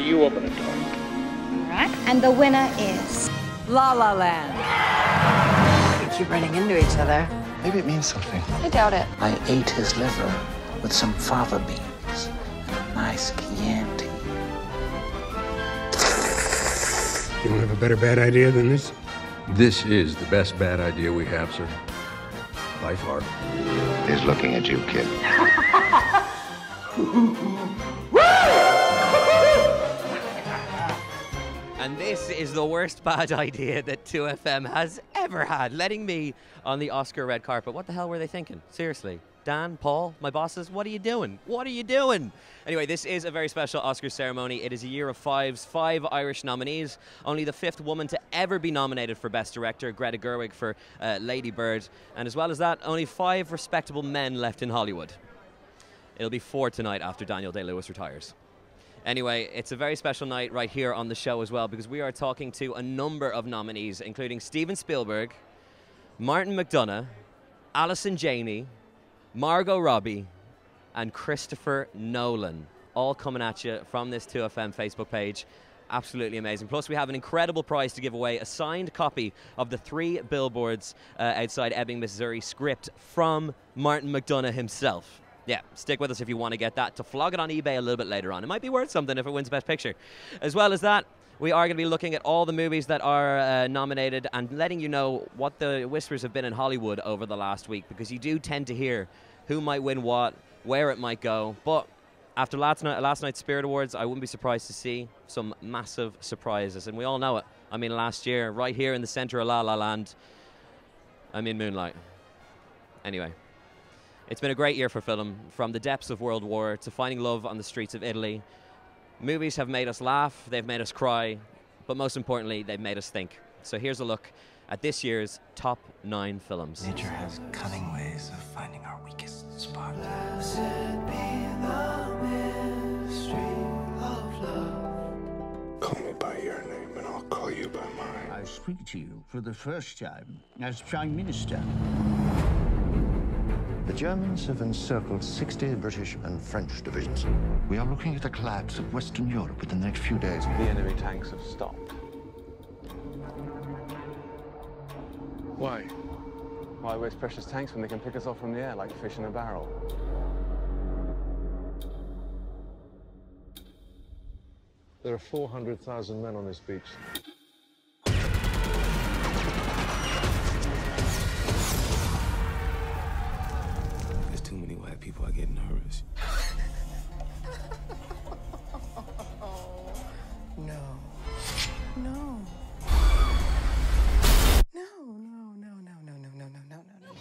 you open the door. All right. And the winner is... La La Land. We keep running into each other. Maybe it means something. I doubt it. I ate his liver with some fava beans and a nice Chianti. You don't have a better bad idea than this? This is the best bad idea we have, sir. By far. He's looking at you, kid. And this is the worst bad idea that 2FM has ever had, letting me on the Oscar red carpet. What the hell were they thinking? Seriously. Dan, Paul, my bosses, what are you doing? What are you doing? Anyway, this is a very special Oscar ceremony. It is a year of fives, 5 Irish nominees. Only the 5th woman to ever be nominated for Best Director, Greta Gerwig for Lady Bird. And as well as that, only 5 respectable men left in Hollywood. It'll be 4 tonight after Daniel Day-Lewis retires. Anyway, it's a very special night right here on the show as well, because we are talking to a number of nominees, including Steven Spielberg, Martin McDonagh, Alison Janney, Margot Robbie, and Christopher Nolan, all coming at you from this 2FM Facebook page. Absolutely amazing. Plus, we have an incredible prize to give away, a signed copy of the 3 Billboards Outside Ebbing, Missouri script from Martin McDonagh himself. Yeah, stick with us if you want to get that, to flog it on eBay a little bit later on. It might be worth something if it wins Best Picture. As well as that, we are going to be looking at all the movies that are nominated and letting you know what the whispers have been in Hollywood over the last week, because you do tend to hear who might win what, where it might go. But after last night's Spirit Awards, I wouldn't be surprised to see some massive surprises. And we all know it. I mean, last year, right here in the centre of La La Land, I mean Moonlight. Anyway. It's been a great year for film, from the depths of World War to finding love on the streets of Italy. Movies have made us laugh, they've made us cry, but most importantly, they've made us think. So here's a look at this year's top 9 films. Nature has cunning ways of finding our weakest spot. Call me by your name and I'll call you by mine. I speak to you for the first time as Prime Minister. The Germans have encircled 60 British and French divisions. We are looking at a collapse of Western Europe within the next few days. The enemy tanks have stopped. Why? Why waste precious tanks when they can pick us off from the air like fish in a barrel? There are 400,000 men on this beach. Too many white people are getting nervous. No. No. You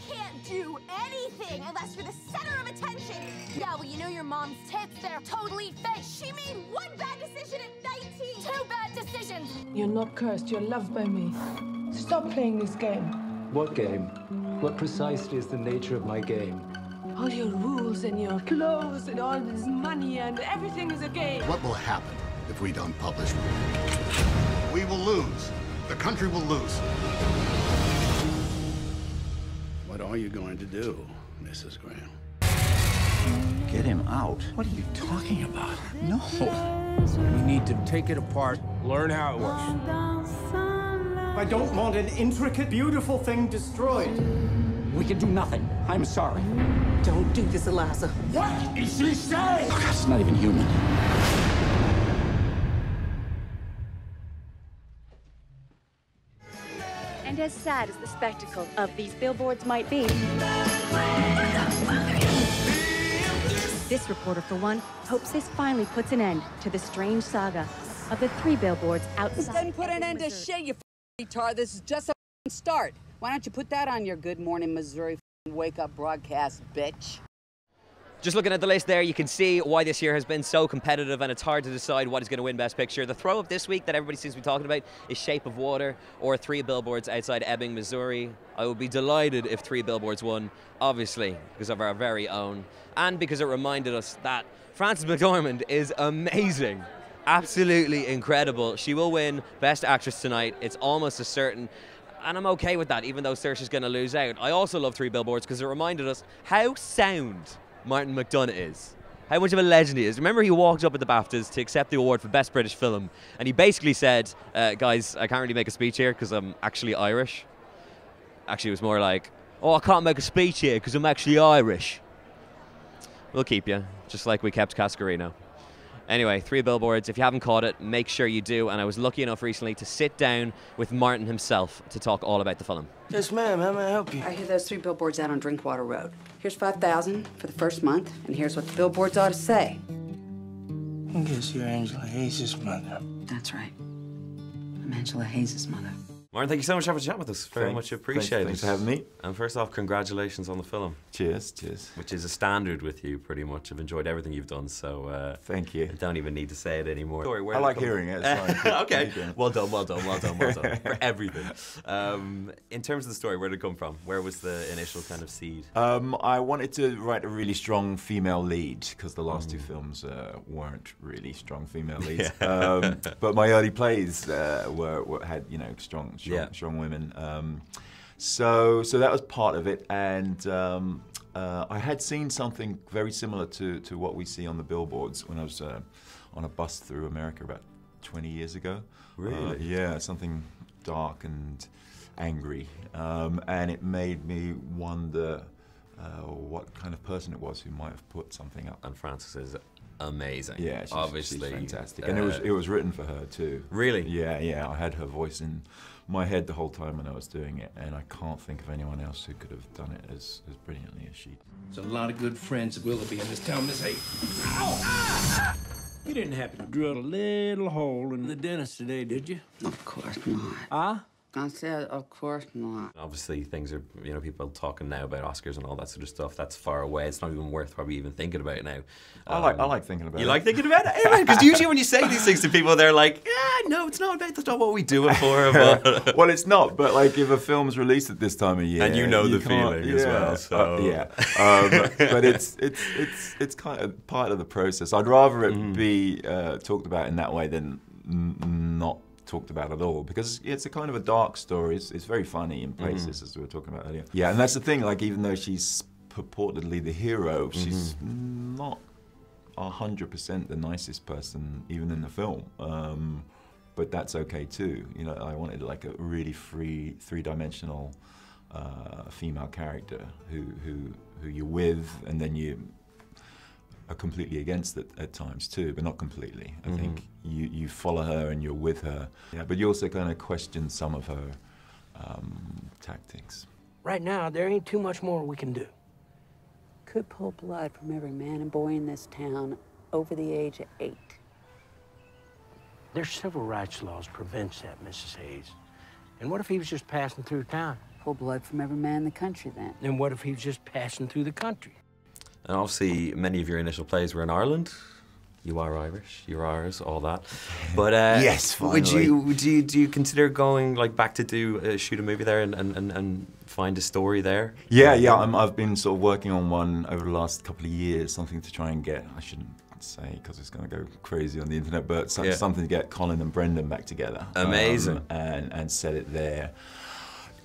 can't do anything unless you're the center of attention. Yeah, well, you know your mom's tits, they're totally fake. She made 1 bad decision at 19. 2 bad decisions. You're not cursed, you're loved by me. Stop playing this game. What game? What precisely is the nature of my game? All your rules and your clothes and all this money and everything is a game. What will happen if we don't publish? We will lose. The country will lose. What are you going to do, Mrs. Graham? Get him out? What are you talking about? No. We need to take it apart, learn how it works. I don't want an intricate, beautiful thing destroyed. We can do nothing. I'm sorry. Don't do this, Eliza. What is she saying? Oh, that's not even human. And as sad as the spectacle of these billboards might be, this reporter, for one, hopes this finally puts an end to the strange saga of the 3 billboards outside. Then put an end to shit, you retard. This is just a start. Why don't you put that on your Good Morning Missouri wake-up broadcast, bitch? Just looking at the list there, you can see why this year has been so competitive, and it's hard to decide what is going to win Best Picture. The throw-up this week that everybody seems to be talking about is Shape of Water, or 3 Billboards Outside Ebbing, Missouri. I would be delighted if 3 Billboards won, obviously, because of our very own, and because it reminded us that Frances McDormand is amazing. Absolutely incredible. She will win Best Actress tonight. It's almost a certain. And I'm okay with that, even though Saoirse's going to lose out. I also love 3 Billboards because it reminded us how sound Martin McDonagh is. how much of a legend he is. Remember, he walked up at the BAFTAs to accept the award for Best British Film, and he basically said, guys, I can't really make a speech here because I'm actually Irish. Actually, it was more like, oh, I can't make a speech here because I'm actually Irish. We'll keep you, just like we kept Cascarino. Anyway, 3 Billboards. If you haven't caught it, make sure you do. And I was lucky enough recently to sit down with Martin himself to talk all about the film. Yes, ma'am. How may I help you? I hear those 3 billboards out on Drinkwater Road. Here's $5,000 for the first month, and here's what the billboards ought to say. I guess you're Angela Hayes' mother. That's right. I'm Angela Hayes' mother. Martin, thank you so much for having a chat with us. Very much appreciated. Thanks for having me. And first off, congratulations on the film. Cheers, cheers. Which is a standard with you, pretty much. I've enjoyed everything you've done, so... thank you. I don't even need to say it anymore. I like hearing it. Okay, well done for everything. In terms of the story, where did it come from? Where was the initial kind of seed? I wanted to write a really strong female lead, because the last 2 films weren't really strong female leads. But my early plays had, you know, strong women. So that was part of it, and I had seen something very similar to what we see on the billboards when I was on a bus through America about 20 years ago. Really? Yeah, something dark and angry, and it made me wonder what kind of person it was who might have put something up. And Frances is amazing. Yeah, obviously she's fantastic, and it was written for her too. Really? Yeah. I had her voice in my head the whole time when I was doing it, and I can't think of anyone else who could have done it as brilliantly as she did. There's a lot of good friends of Willoughby in this town, Miss Hayes. Ow! Ah! You didn't happen to drill a little hole in the dentist today, did you? Of course not. Huh? I said, of course not. Obviously, things are, you know, people talking now about Oscars and all that sort of stuff. That's far away. It's not even worth probably even thinking about it now. I like thinking about it. You like thinking about it? Because usually when you say these things to people, they're like, yeah, no, it's not about, that's not what we do it for. But well, it's not, but like if a film's released at this time of year. And you know the feeling as well. So. But it's kind of part of the process. I'd rather it be talked about in that way than not talked about at all, because it's a kind of a dark story. It's very funny in places, as we were talking about earlier. Yeah, and that's the thing, like even though she's purportedly the hero, she's not 100% the nicest person even in the film. But that's okay too. You know, I wanted like a really free, three-dimensional female character who you're with, and then you are completely against it at times too, but not completely. I think you follow her and you're with her, but you also kind of question some of her tactics. Right now, there ain't too much more we can do. Could pull blood from every man and boy in this town over the age of 8. There's civil rights laws prevents that, Mrs. Hayes. And what if he was just passing through town? Pull blood from every man in the country, then. And what if he was just passing through the country? And obviously, many of your initial plays were in Ireland. You are Irish, you're Irish, all that. But yes, finally. Do you consider going like back to shoot a movie there and find a story there? Yeah. I've been sort of working on one over the last couple of years, something to try and get. I shouldn't say because it's going to go crazy on the internet, but something to get Colin and Brendan back together. Amazing. And set it there.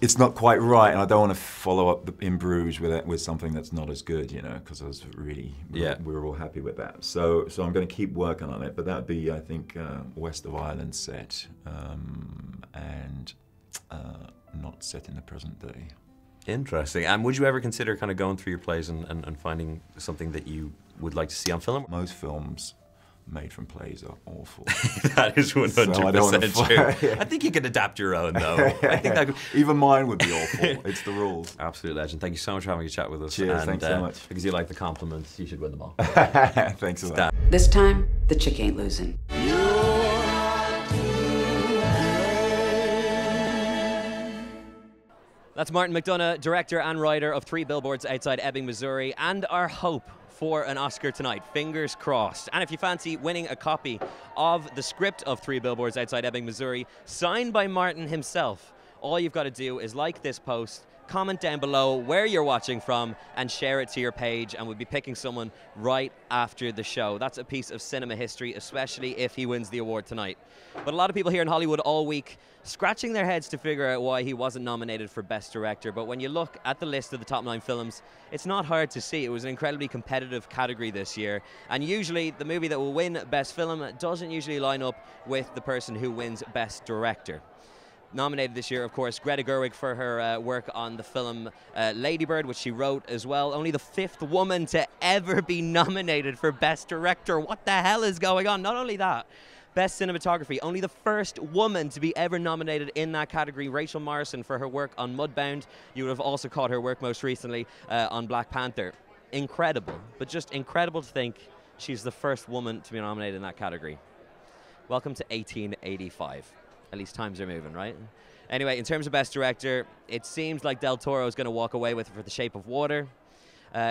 It's not quite right, and I don't want to follow up in Bruges with something that's not as good, you know, because I was really, we were all happy with that. So I'm going to keep working on it, but that'd be, I think, west of Ireland set, and not set in the present day. Interesting. And would you ever consider kind of going through your plays and finding something that you would like to see on film? Most films made from plays are awful. That is 100% true. I think you could adapt your own, though. I think even mine would be awful. It's the rules. Absolute legend. Thank you so much for having a chat with us. Cheers, thanks so much. Because you like the compliments, you should win them all. Thanks a lot. This time, the chick ain't losing. That's Martin McDonagh, director and writer of 3 Billboards Outside Ebbing, Missouri, and our hope for an Oscar tonight. Fingers crossed. And if you fancy winning a copy of the script of 3 Billboards Outside Ebbing, Missouri, signed by Martin himself, all you've got to do is like this post, comment down below where you're watching from, and share it to your page, and we'll be picking someone right after the show. That's a piece of cinema history, especially if he wins the award tonight. But a lot of people here in Hollywood all week scratching their heads to figure out why he wasn't nominated for Best Director. But when you look at the list of the top 9 films, it's not hard to see. It was an incredibly competitive category this year, and usually the movie that will win Best Film doesn't usually line up with the person who wins Best Director. Nominated this year, of course, Greta Gerwig for her work on the film Lady Bird, which she wrote as well. Only the 5th woman to ever be nominated for Best Director. What the hell is going on? Not only that, Best Cinematography, only the first woman to be ever nominated in that category, Rachel Morrison, for her work on Mudbound. You would have also caught her work most recently on Black Panther. Incredible, but just incredible to think she's the first woman to be nominated in that category. Welcome to 1885. At least times are moving, right? Anyway, in terms of Best Director, it seems like Del Toro is going to walk away with it for The Shape of Water.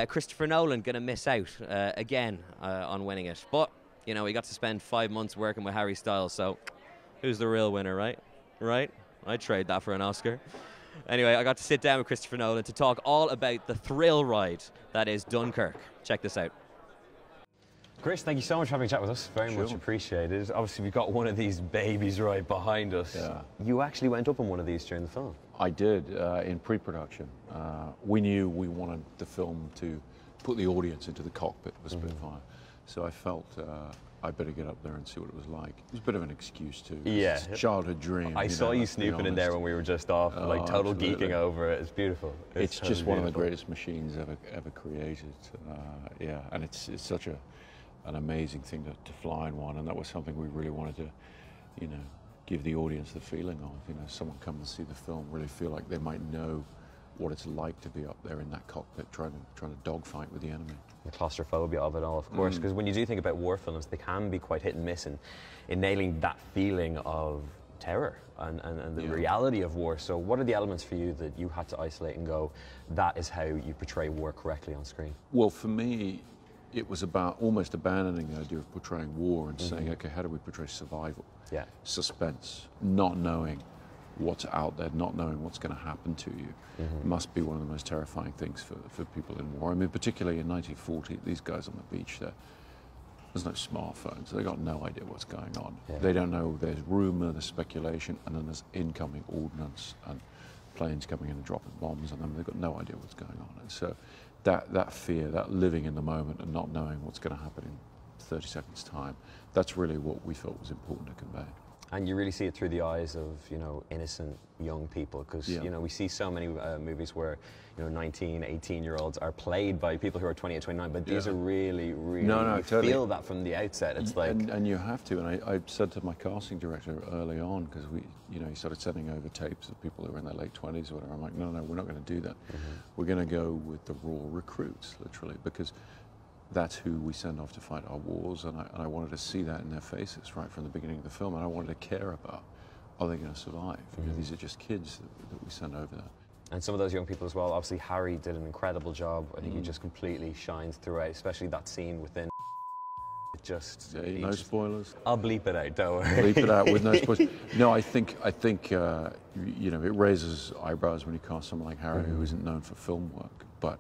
Christopher Nolan going to miss out again on winning it. But, you know, he got to spend 5 months working with Harry Styles, so who's the real winner, right? Right? I'd trade that for an Oscar. Anyway, I got to sit down with Christopher Nolan to talk all about the thrill ride that is Dunkirk. Check this out. Chris, thank you so much for having a chat with us. Very much appreciated. Obviously, we've got one of these babies right behind us. Yeah. You actually went up on one of these during the film. I did, in pre-production. We knew we wanted the film to put the audience into the cockpit of a Spitfire. So I felt I'd better get up there and see what it was like. It was a bit of an excuse too. Yeah. It's a childhood dream. I saw you snooping in there when we were just off, like total absolutely. geeking over it. It's beautiful. It's totally just one of the beautiful. greatest machines ever created. Yeah, and it's such an amazing thing to fly in one, and that was something we really wanted to, you know, give the audience the feeling of. You know, someone come and see the film, really feel like they might know what it's like to be up there in that cockpit trying to dogfight with the enemy. The claustrophobia of it all, of course, because when you do think about war films, they can be quite hit and miss in nailing that feeling of terror and the reality of war. So what are the elements for you that you had to isolate and go, that is how you portray war correctly on screen? Well, for me, it was about almost abandoning the idea of portraying war and saying, okay, how do we portray survival? Yeah. Suspense, not knowing what's out there, not knowing what's going to happen to you, must be one of the most terrifying things for people in war. I mean, particularly in 1940, these guys on the beach there, there's no smartphones. They got no idea what's going on. Yeah. They don't know. There's rumor, there's speculation, and then there's incoming ordnance and planes coming in and dropping bombs on them. They've got no idea what's going on. And so that fear, that living in the moment and not knowing what's going to happen in 30 seconds' time, that's really what we felt was important to convey. And you really see it through the eyes of, you know, innocent young people, because, you know, we see so many movies where, you know, 19, 18-year-olds are played by people who are 28, 29, but these are really, really, you totally. feel that from the outset. It's like... And you have to, and I said to my casting director early on, because he started sending over tapes of people who were in their late 20s or whatever. I'm like, no, we're not going to do that. We're going to go with the raw recruits, literally, because that's who we send off to fight our wars, and I wanted to see that in their faces right from the beginning of the film, and I wanted to care about, are they going to survive? Because these are just kids that we send over there. And some of those young people as well, obviously Harry did an incredible job. I think he just completely shines throughout, especially that scene within. It just... no spoilers? I'll bleep it out, don't worry. Bleep it out with no spoilers. No, I think you know, it raises eyebrows when you cast someone like Harry who isn't known for film work, but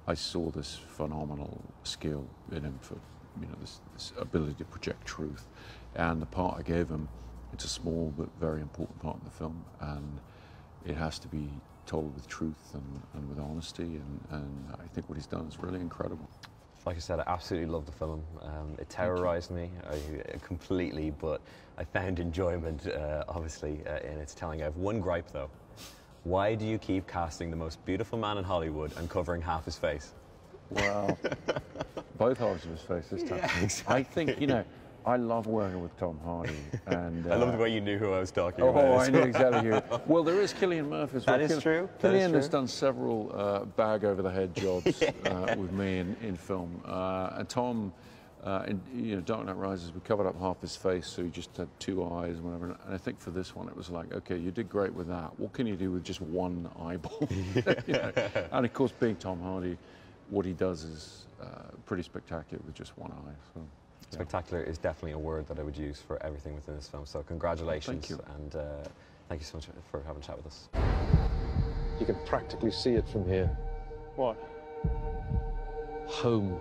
I saw this phenomenal skill in him for, you know, this ability to project truth. And the part I gave him, it's a small but very important part of the film, and it has to be told with truth and with honesty, and I think what he's done is really incredible. Like I said, I absolutely love the film. It terrorized me completely, but I found enjoyment, obviously, in its telling. I have one gripe, though. Why do you keep casting the most beautiful man in Hollywood and covering half his face? Well, both halves of his face this time. Yeah, exactly. I think, you know, I love working with Tom Hardy. And I love the way you knew who I was talking about. Oh, I knew exactly who. Well, there is Cillian Murphy as well. That is true. Cillian has done several bag-over-the-head jobs with me in film. And Tom, you know, Dark Knight Rises, we covered up half his face, so he just had 2 eyes and whatever. And I think for this one, it was like, okay, you did great with that. What can you do with just one eyeball? You know? And of course, being Tom Hardy, what he does is pretty spectacular with just one eye. So. Spectacular is definitely a word that I would use for everything within this film. So congratulations. Thank you. And thank you so much for having a chat with us. You can practically see it from here. What? Home.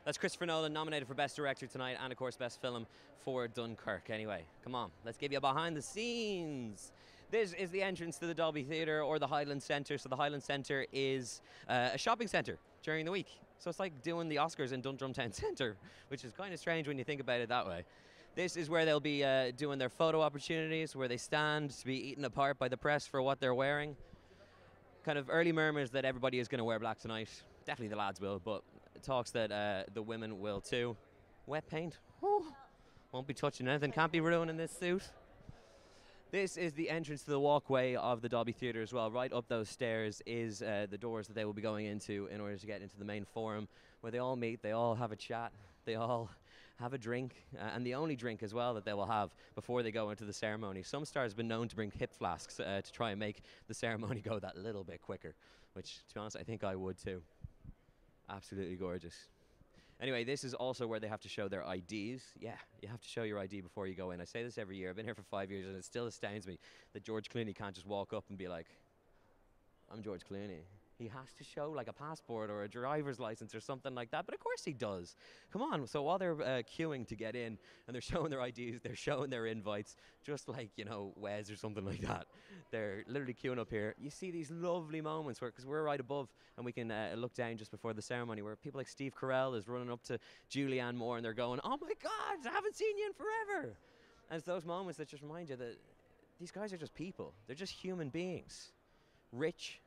That's Christopher Nolan, nominated for Best Director tonight, and of course Best Film for Dunkirk. Anyway, come on, let's give you a behind the scenes. This is the entrance to the Dolby Theatre or the Highland Centre. So the Highland Centre is a shopping centre during the week. So it's like doing the Oscars in Dundrum Town Centre, which is kind of strange when you think about it that way. This is where they'll be doing their photo opportunities, where they stand to be eaten apart by the press for what they're wearing. Kind of early murmurs that everybody is going to wear black tonight. Definitely the lads will, but talks that the women will too. Wet paint. Ooh. Won't be touching anything. Can't be ruining this suit. This is the entrance to the walkway of the Dolby Theatre as well. Right up those stairs is the doors that they will be going into in order to get into the main forum, where they all meet, they all have a chat, they all have a drink, and the only drink as well that they will have before they go into the ceremony. Some stars have been known to bring hip flasks to try and make the ceremony go that little bit quicker, which, to be honest, I think I would too. Absolutely gorgeous. Anyway, this is also where they have to show their IDs. Yeah, you have to show your ID before you go in. I say this every year. I've been here for 5 years, and it still astounds me that George Clooney can't just walk up and be like, I'm George Clooney. He has to show like a passport or a driver's license or something like that, but of course he does. Come on. So while they're queuing to get in and they're showing their IDs, they're showing their invites, just like, you know, Wes or something like that. They're literally queuing up here. You see these lovely moments where, because we're right above and we can look down just before the ceremony, where people like Steve Carell is running up to Julianne Moore and they're going, oh my God, I haven't seen you in forever. And it's those moments that just remind you that these guys are just people. They're just human beings. Rich,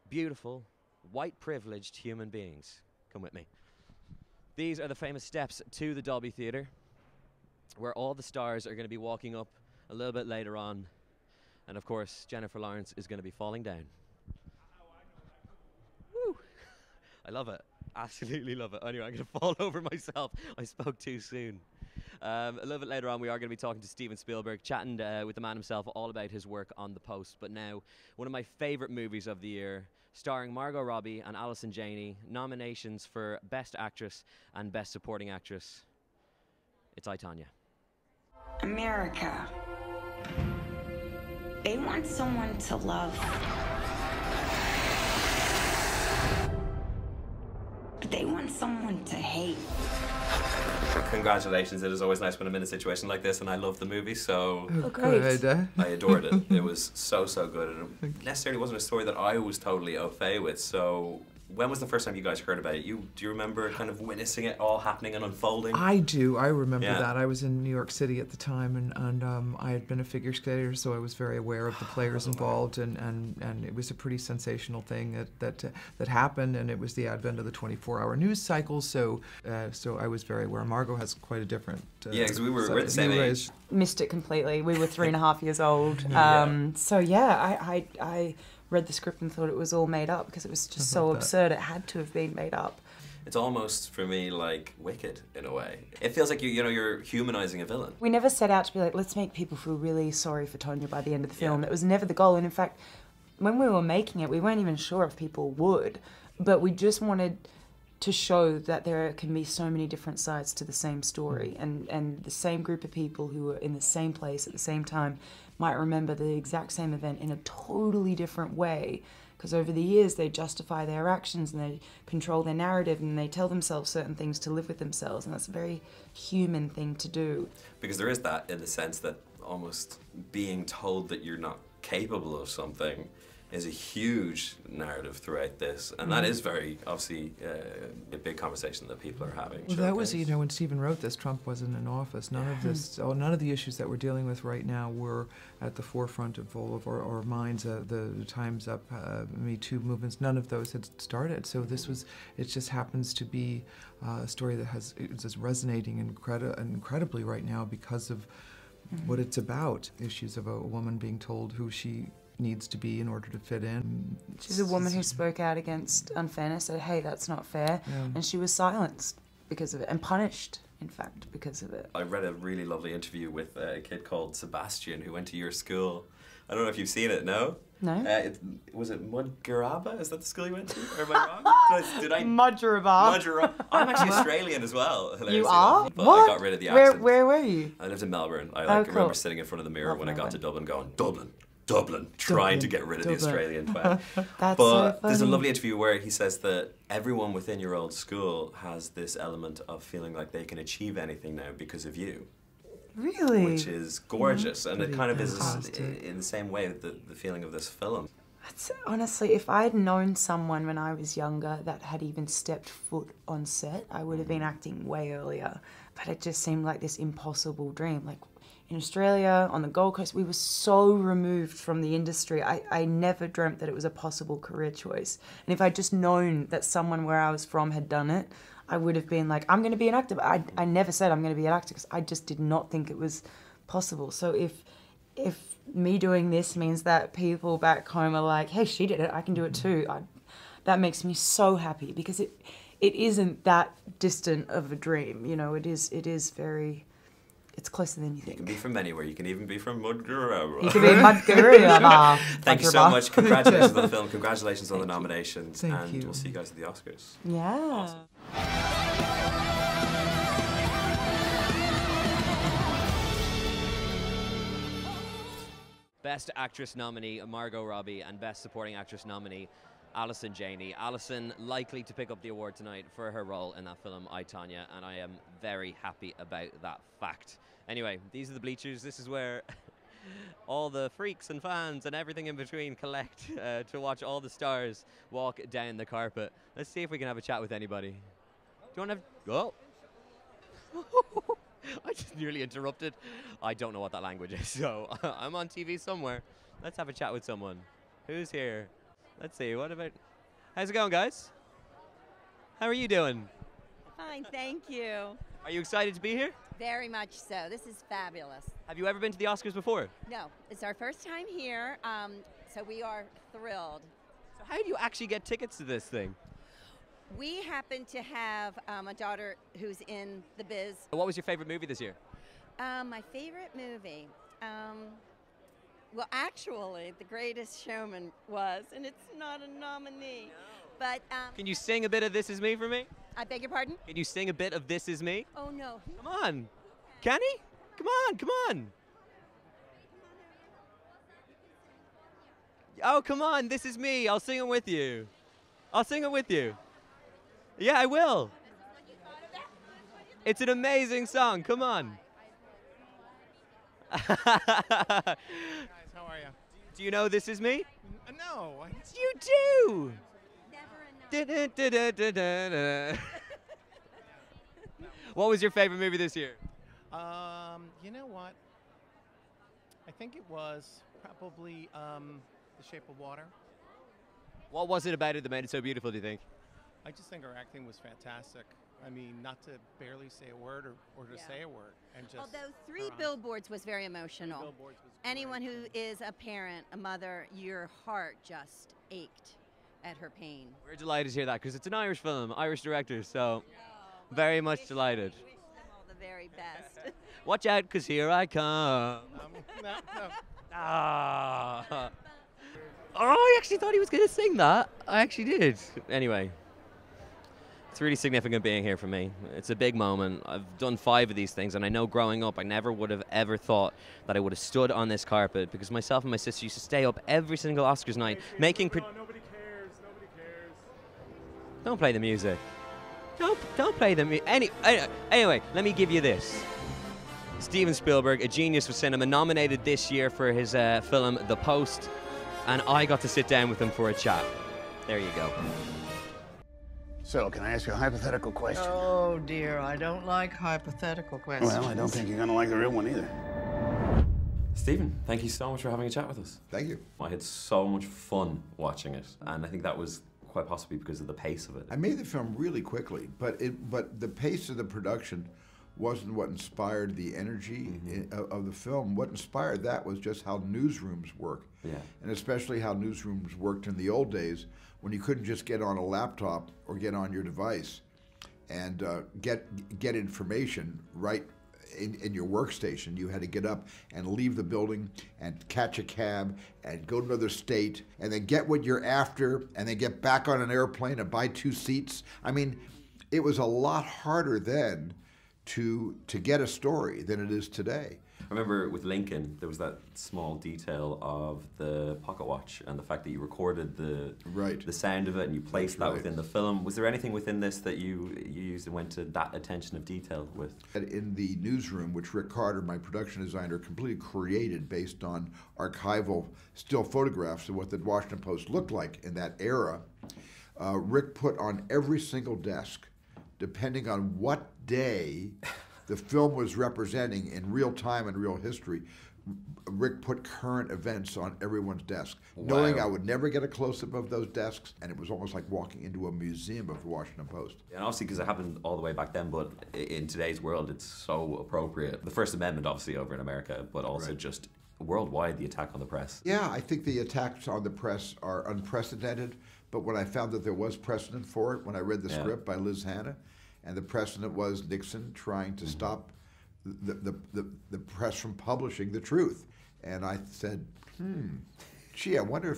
beautiful, white privileged human beings. Come with me. These are the famous steps to the Dolby Theatre, where all the stars are going to be walking up a little bit later on, and of course Jennifer Lawrence is going to be falling down. Woo! I love it. Absolutely love it. Anyway, I'm going to fall over myself. I spoke too soon. A little bit later on, we are going to be talking to Steven Spielberg, chatting with the man himself all about his work on The Post. But now, one of my favourite movies of the year, starring Margot Robbie and Allison Janney, nominations for Best Actress and Best Supporting Actress. It's I, Tonya. America. They want someone to love. But they want someone to hate. Congratulations. It is always nice when I'm in a situation like this, and I love the movie, so great. I adored it. It was so good, and it necessarily wasn't a story that I was totally au fait with. So when was the first time you guys heard about it? Do you remember kind of witnessing it all happening and unfolding? I do. I remember that. I was in New York City at the time, and I had been a figure skater, so I was very aware of the players involved, and it was a pretty sensational thing that happened, and it was the advent of the 24-hour news cycle, so I was very aware. Margot has quite a different... yeah, because we're at the same age. Missed it completely. We were 3.5 years old. So yeah, I read the script and thought it was all made up because it was just so absurd. It had to have been made up. It's almost, for me, like Wicked, in a way. It feels like you're humanizing a villain. We never set out to be like, let's make people feel really sorry for Tonya by the end of the film. It was never the goal. And in fact, when we were making it, we weren't even sure if people would. But we just wanted to show that there can be so many different sides to the same story. And the same group of people who were in the same place at the same time might remember the exact same event in a totally different way, because over the years they justify their actions and they control their narrative and they tell themselves certain things to live with themselves, and that's a very human thing to do. Because there is that, in the sense that almost being told that you're not capable of something is a huge narrative throughout this, and that is very, obviously, a big conversation that people are having. Well, that was, you know, when Stephen wrote this, Trump wasn't in office. None of the issues that we're dealing with right now were at the forefront of all of our minds. The Time's Up, Me Too movements, none of those had started. So it just happens to be a story that is resonating incredibly right now because of what it's about. Issues of a woman being told who she needs to be in order to fit in. She's a woman who spoke out against unfairness, said, hey, that's not fair, and she was silenced because of it, and punished, in fact, because of it. I read a really lovely interview with a kid called Sebastian who went to your school. I don't know if you've seen it, no? No. Was it Mudgaraba? Is that the school you went to? Or am I wrong? Did I? Mudgeraba. I'm actually Australian as well. You are? But What? I got rid of the accent. Where were you? I lived in Melbourne. I Cool. remember sitting in front of the mirror when I got to Dublin going, Dublin, trying to get rid of the Australian twang. That's but so there's a funny. lovely interview where he says that everyone within your old school has this element of feeling like they can achieve anything now because of you. Really? Which is gorgeous, and it kind of is Fantastic. in the same way the feeling of this film. That's, honestly, if I had known someone when I was younger that had even stepped foot on set, I would have been acting way earlier. But it just seemed like this impossible dream. Like in Australia, on the Gold Coast, we were so removed from the industry. I never dreamt that it was a possible career choice. And if I'd just known that someone where I was from had done it, I would have been like, I'm going to be an actor. But I never said I'm going to be an actor because I just did not think it was possible. So if me doing this means that people back home are like, hey, she did it, I can do it too, that makes me so happy because it isn't that distant of a dream. You know, it is very, it's closer than you think. You can be from anywhere. You can even be from Mudgeraba. You can be Mudgeraba. Thank you so much. Congratulations on the film. Congratulations on the nominations. And we'll see you guys at the Oscars. Yeah. Awesome. Best Actress nominee, Margot Robbie, and Best Supporting Actress nominee, Alison Janney. Alison likely to pick up the award tonight for her role in that film, I, Tonya, and I am very happy about that fact. Anyway, these are the bleachers. This is where all the freaks and fans and everything in between collect to watch all the stars walk down the carpet. Let's see if we can have a chat with anybody. Do you want to have... Oh! I just nearly interrupted. I don't know what that language is, so I'm on TV somewhere. Let's have a chat with someone. Who's here? Let's see, what about... How's it going, guys? How are you doing? Fine, thank you. Are you excited to be here? Very much so. This is fabulous. Have you ever been to the Oscars before? No, it's our first time here, so we are thrilled. So how do you actually get tickets to this thing? We happen to have a daughter who's in the biz. What was your favorite movie this year? My favorite movie, well, actually, The Greatest Showman was, and it's not a nominee. But Can you sing a bit of This Is Me for me? I beg your pardon? Can you sing a bit of This Is Me? Oh no. Come on. Can he? Come on, come on. Oh, come on, This Is Me. I'll sing it with you. I'll sing it with you. Yeah, I will. It's an amazing song. Come on. Guys, how are you? Do you know This Is Me? No. You do. What was your favorite movie this year? You know what? I think it was probably The Shape of Water. What was it about it that made it so beautiful, do you think? I just think her acting was fantastic. I mean, not to barely say a word or to say a word. And just Although Three Billboards was very emotional. Billboards was Anyone who is a parent, a mother, your heart just ached at her pain. We're delighted to hear that because it's an Irish film, Irish director, so very much delighted. We wish them all the very best. Watch out, because here I come. No. Ah. Oh, I actually thought he was going to sing that. I actually did. Anyway, it's really significant being here for me. It's a big moment. I've done 5 of these things, and I know growing up I never would have ever thought that I would have stood on this carpet because myself and my sister used to stay up every single Oscars night making... Nobody cares. Nobody cares. Don't play the music. Don't play the music. Anyway, let me give you this. Steven Spielberg, a genius for cinema, nominated this year for his film The Post, and I got to sit down with him for a chat. There you go. So, can I ask you a hypothetical question? Oh, dear, I don't like hypothetical questions. Well, I don't think you're going to like the real one either. Stephen, thank you so much for having a chat with us. Thank you. I had so much fun watching it, and I think that was quite possibly because of the pace of it. I made the film really quickly, but the pace of the production wasn't what inspired the energy of the film. What inspired that was just how newsrooms work. Yeah. And especially how newsrooms worked in the old days when you couldn't just get on a laptop or get on your device and get information right in your workstation. You had to get up and leave the building and catch a cab and go to another state and then get what you're after and then get back on an airplane and buy 2 seats. I mean, it was a lot harder then to get a story than it is today. I remember with Lincoln, there was that small detail of the pocket watch and the fact that you recorded the sound of it and you placed that within the film. Was there anything within this that you used and went to that attention of detail with? In the newsroom, which Rick Carter, my production designer, completely created based on archival still photographs of what the Washington Post looked like in that era, Rick put on every single desk, depending on what day the film was representing in real time and real history, Rick put current events on everyone's desk, knowing I would never get a close-up of those desks, and it was almost like walking into a museum of the Washington Post. And obviously, because it happened all the way back then, but in today's world, it's so appropriate. The First Amendment, obviously, over in America, but also just worldwide, the attack on the press. Yeah, I think the attacks on the press are unprecedented, but when I found that there was precedent for it, when I read the script by Liz Hanna, and the precedent was Nixon trying to stop the press from publishing the truth. And I said, gee, I wonder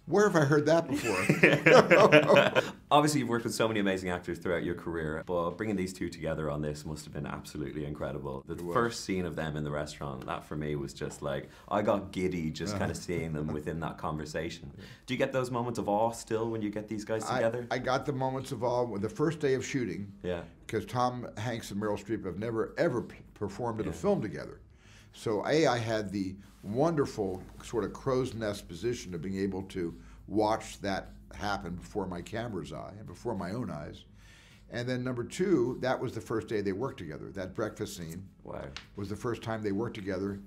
where have I heard that before? Obviously, you've worked with so many amazing actors throughout your career, but bringing these two together on this must have been absolutely incredible. The first scene of them in the restaurant, that for me was just like, I got giddy just kind of seeing them within that conversation. Do you get those moments of awe still when you get these guys together? I got the moments of awe with the first day of shooting, because Tom Hanks and Meryl Streep have never, ever performed in a film together. So I had the wonderful sort of crow's nest position of being able to watch that happen before my camera's eye and before my own eyes. And then number 2, that was the first day they worked together. That breakfast scene was the first time they worked together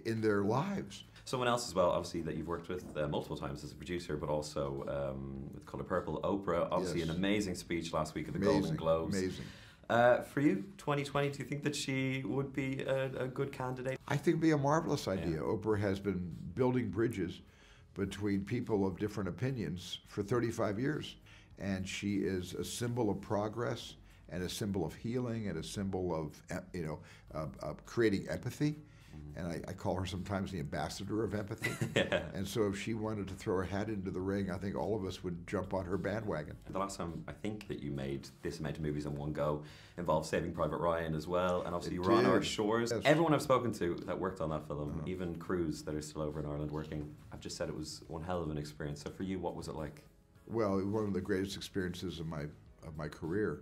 in their lives. Someone else as well, obviously, that you've worked with multiple times as a producer, but also with Color Purple, Oprah, obviously an amazing speech last week at the Golden Globes. Amazing. For you, 2020, do you think that she would be a good candidate? I think it'd be a marvelous idea. Oprah has been building bridges between people of different opinions for 35 years. And she is a symbol of progress and a symbol of healing and a symbol of creating empathy. And I call her sometimes the ambassador of empathy. And so if she wanted to throw her hat into the ring, I think all of us would jump on her bandwagon. The last time I think that you made this amount of movies in one go involved Saving Private Ryan as well, and obviously you were on our shores. Yes. Everyone I've spoken to that worked on that film, even crews that are still over in Ireland working, I've just said it was one hell of an experience. So for you, what was it like? Well, one of the greatest experiences of my career,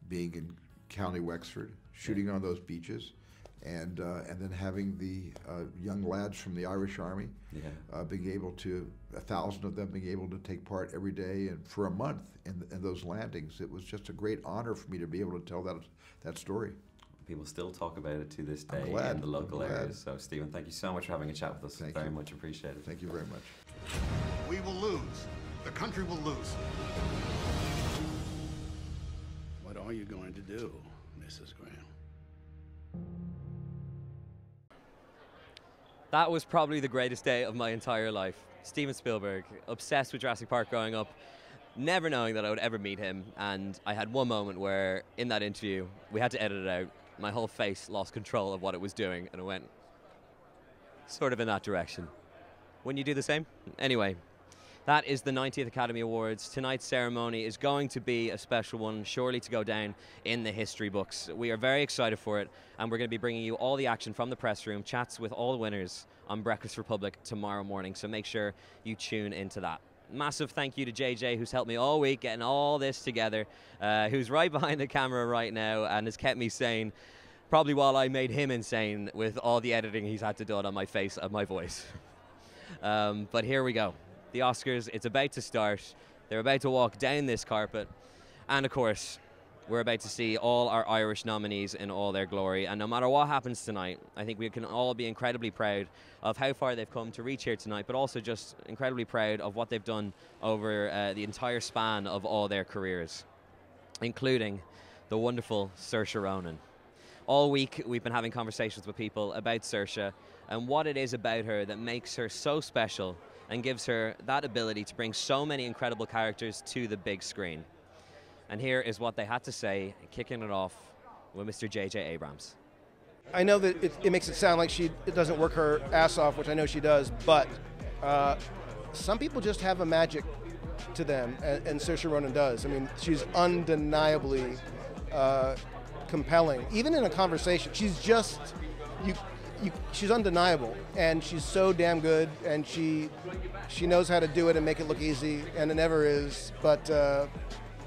being in County Wexford, shooting on those beaches. And then having the young lads from the Irish Army, being able to, 1,000 of them being able to take part every day and for a month in those landings. It was just a great honor for me to be able to tell that story. People still talk about it to this day glad. in the local I'm glad. areas. So, Stephen, thank you so much for having a chat with us. Very much appreciated. Thank you very much. We will lose. The country will lose. What are you going to do, Mrs. Graham? That was probably the greatest day of my entire life. Steven Spielberg, obsessed with Jurassic Park growing up, never knowing that I would ever meet him. And I had one moment where, in that interview, we had to edit it out. My whole face lost control of what it was doing, and it went sort of in that direction. Wouldn't you do the same? Anyway, that is the 90th Academy Awards. Tonight's ceremony is going to be a special one, surely to go down in the history books. We are very excited for it, and we're going to be bringing you all the action from the press room, chats with all the winners on Breakfast Republic tomorrow morning, so make sure you tune into that. Massive thank you to JJ, who's helped me all week getting all this together, who's right behind the camera right now and has kept me sane, probably while I made him insane with all the editing he's had to do on my face and my voice. But here we go. The Oscars, it's about to start. They're about to walk down this carpet. And of course, we're about to see all our Irish nominees in all their glory. And no matter what happens tonight, I think we can all be incredibly proud of how far they've come to reach here tonight, but also just incredibly proud of what they've done over the entire span of all their careers, including the wonderful Saoirse Ronan. All week, we've been having conversations with people about Saoirse and what it is about her that makes her so special and gives her that ability to bring so many incredible characters to the big screen. And here is what they had to say, kicking it off with Mr. J.J. Abrams. I know that it makes it sound like it doesn't work her ass off, which I know she does, but some people just have a magic to them, and Saoirse Ronan does. I mean, she's undeniably compelling. Even in a conversation, she's just, she's undeniable, and she's so damn good, and she knows how to do it and make it look easy, and it never is, but,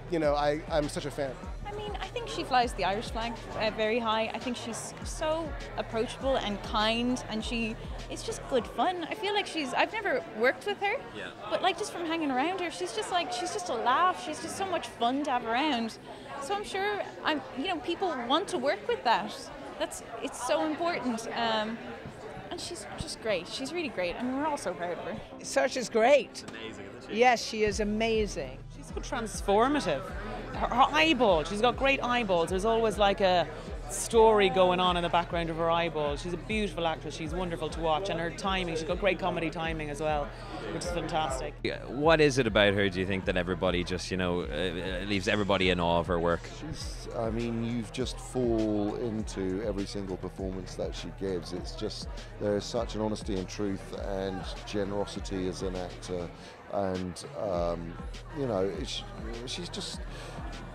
you know, I'm such a fan. I mean, I think she flies the Irish flag very high. I think she's so approachable and kind, and it's just good fun. I feel like I've never worked with her, but like just from hanging around her, she's just a laugh. She's just so much fun to have around. So I'm sure, you know, people want to work with that. It's so important. And she's just great. She's really great. I mean, we're all so proud of her. Saoirse's great. It's amazing, isn't she? Yes, she is amazing. She's so transformative. Her eyeballs, she's got great eyeballs. There's always like a story going on in the background of her eyeballs. She's a beautiful actress. She's wonderful to watch. And her timing, she's got great comedy timing as well, which is fantastic. What is it about her, do you think, that everybody just, you know, leaves everybody in awe of her work? I mean, you've just fall into every single performance that she gives. It's just, there is such an honesty and truth and generosity as an actor. And, you know, she's just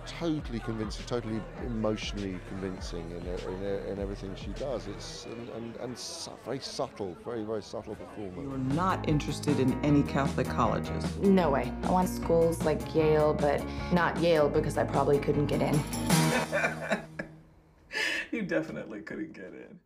totally convincing, totally emotionally convincing in everything she does. It's very subtle, very, very subtle performance. You're not interested in any Catholic colleges? No way. I want schools like Yale, but not Yale because I probably couldn't get in. You definitely couldn't get in.